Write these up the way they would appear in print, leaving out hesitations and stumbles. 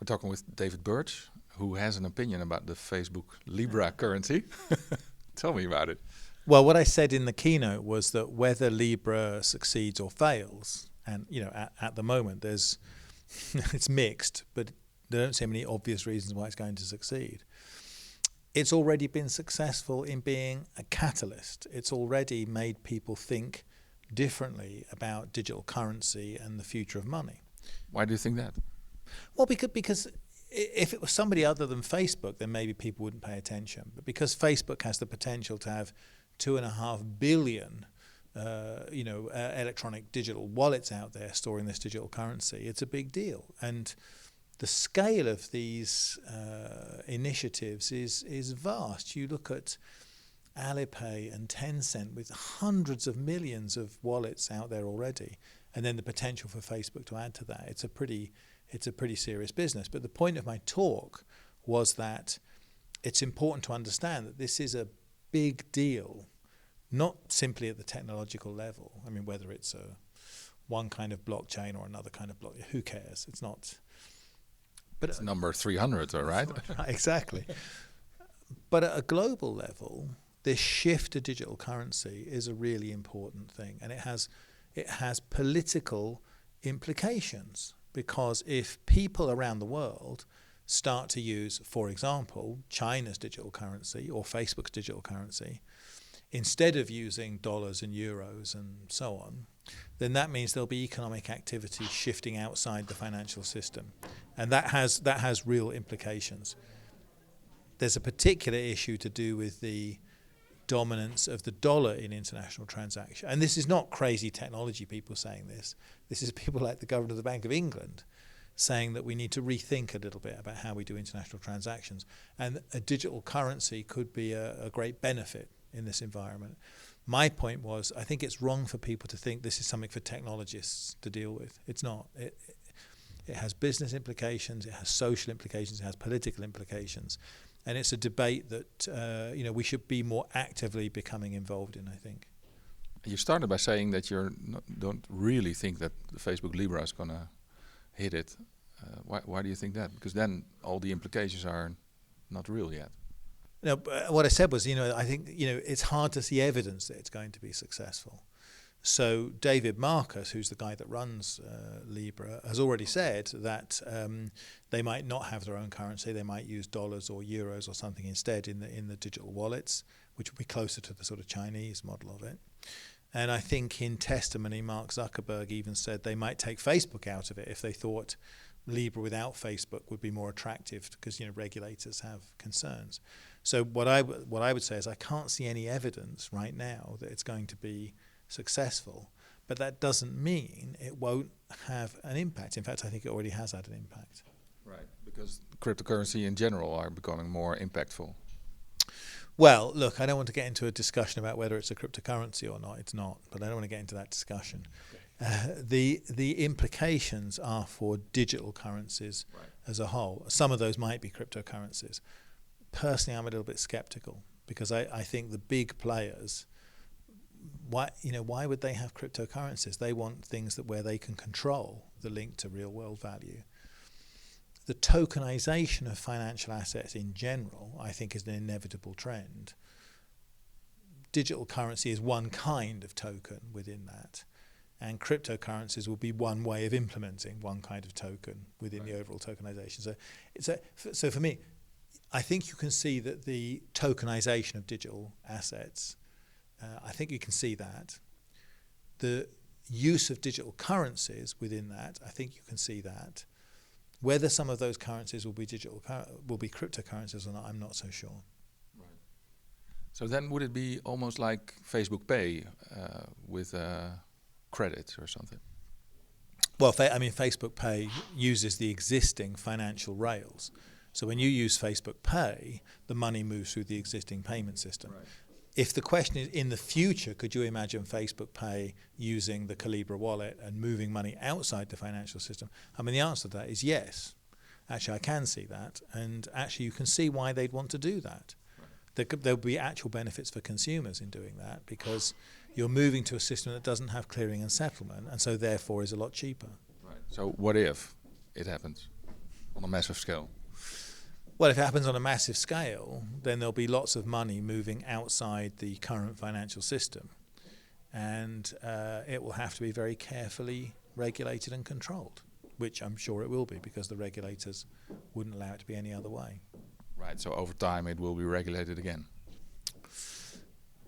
We're talking with David Birch, who has an opinion about the Facebook Libra currency. Tell me about it. Well, what I said in the keynote was that whether Libra succeeds or fails, and at the moment there's it's mixed, but there don't seem any obvious reasons why it's going to succeed. It's already been successful in being a catalyst. It's already made people think differently about digital currency and the future of money. Why do you think that? Well, because if it was somebody other than Facebook, then maybe people wouldn't pay attention. But because Facebook has the potential to have 2.5 billion electronic digital wallets out there storing this digital currency, it's a big deal. And the scale of these initiatives is vast. You look at Alipay and Tencent with hundreds of millions of wallets out there already, and then the potential for Facebook to add to that. It's a pretty serious business. But the point of my talk was that it's important to understand that this is a big deal, not simply at the technological level. I mean, whether it's one kind of blockchain or another kind of blockchain, who cares? It's not. But it's number 300, all right? Exactly. But at a global level, this shift to digital currency is a really important thing, and it has political implications, because if people around the world start to use, for example, China's digital currency or Facebook's digital currency, instead of using dollars and euros and so on, then that means there'll be economic activity shifting outside the financial system. And that has real implications. There's a particular issue to do with the dominance of the dollar in international transactions. And this is not crazy technology people saying this. This is people like the Governor of the Bank of England saying that we need to rethink a little bit about how we do international transactions. And a digital currency could be a great benefit in this environment. My point was, I think it's wrong for people to think this is something for technologists to deal with. It's not. It has business implications, it has social implications, it has political implications. And it's a debate that we should be more actively becoming involved in, I think. You started by saying that you don't really think that the Facebook Libra is going to hit it. Why do you think that? Because then all the implications are not real yet. No, what I said was, I think, it's hard to see evidence that it's going to be successful. So David Marcus, who's the guy that runs Libra, has already said that they might not have their own currency. They might use dollars or euros or something instead in the digital wallets, which would be closer to the sort of Chinese model of it. And I think in testimony, Mark Zuckerberg even said they might take Facebook out of it if they thought Libra without Facebook would be more attractive, because regulators have concerns. So what I would say is I can't see any evidence right now that it's going to be successful, but that doesn't mean it won't have an impact. In fact, I think it already has had an impact. Right, because cryptocurrency in general are becoming more impactful. Well, look, I don't want to get into a discussion about whether it's a cryptocurrency or not. It's not, but I don't want to get into that discussion. Okay. The implications are for digital currencies as a whole. Some of those might be cryptocurrencies. Personally, I'm a little bit skeptical, because I think the big players, why would they have cryptocurrencies? They want things where they can control the link to real world value. The tokenization of financial assets in general, I think, is an inevitable trend. Digital currency is one kind of token within that, and cryptocurrencies will be one way of implementing one kind of token within the overall tokenization. So for me, I think you can see that the tokenization of digital assets, I think you can see that. The use of digital currencies within that, I think you can see that. Whether some of those currencies will be cryptocurrencies or not, I'm not so sure. Right. So then would it be almost like Facebook Pay with credit or something? Well, Facebook Pay uses the existing financial rails. So when you use Facebook Pay, the money moves through the existing payment system. Right. If the question is, in the future, could you imagine Facebook Pay using the Calibra wallet and moving money outside the financial system? The answer to that is yes. Actually, I can see that. And actually, you can see why they'd want to do that. Right. There'll be actual benefits for consumers in doing that, because you're moving to a system that doesn't have clearing and settlement, and so therefore is a lot cheaper. Right. So what if it happens? on a massive scale? Well, if it happens on a massive scale, then there'll be lots of money moving outside the current financial system, and it will have to be very carefully regulated and controlled, which I'm sure it will be, because the regulators wouldn't allow it to be any other way. Right, so over time it will be regulated again.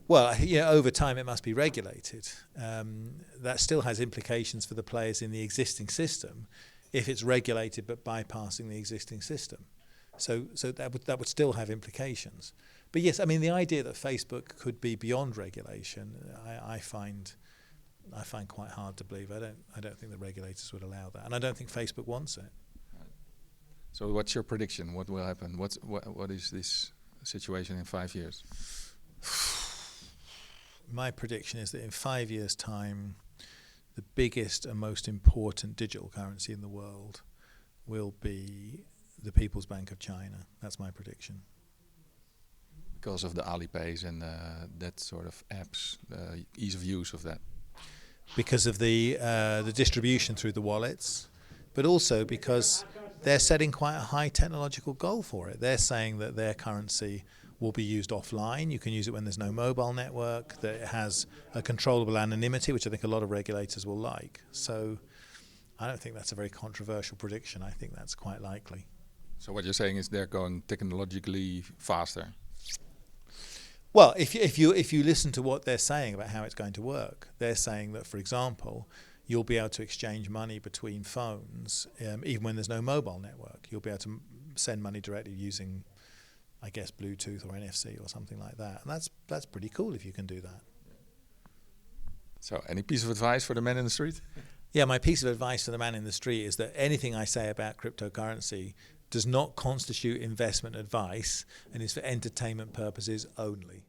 Well, over time it must be regulated. That still has implications for the players in the existing system, if it's regulated but bypassing the existing system. So that would still have implications. But yes, I mean, the idea that Facebook could be beyond regulation, I find quite hard to believe. I don't think the regulators would allow that, and I don't think Facebook wants it. Right. So what's your prediction? What will happen? What is this situation in 5 years? My prediction is that in 5 years' time, the biggest and most important digital currency in the world will be the People's Bank of China. That's my prediction. Because of the Alipays and that sort of apps, the ease of use of that. Because of the distribution through the wallets, but also because they're setting quite a high technological goal for it. They're saying that their currency will be used offline. You can use it when there's no mobile network, that it has a controllable anonymity, which I think a lot of regulators will like. So I don't think that's a very controversial prediction. I think that's quite likely. So what you're saying is they're going technologically faster? Well, if you listen to what they're saying about how it's going to work, they're saying that, for example, you'll be able to exchange money between phones even when there's no mobile network. You'll be able to send money directly using, I guess, Bluetooth or NFC or something like that. And that's pretty cool if you can do that. So any piece of advice for the man in the street? Yeah, my piece of advice for the man in the street is that anything I say about cryptocurrency does not constitute investment advice and is for entertainment purposes only.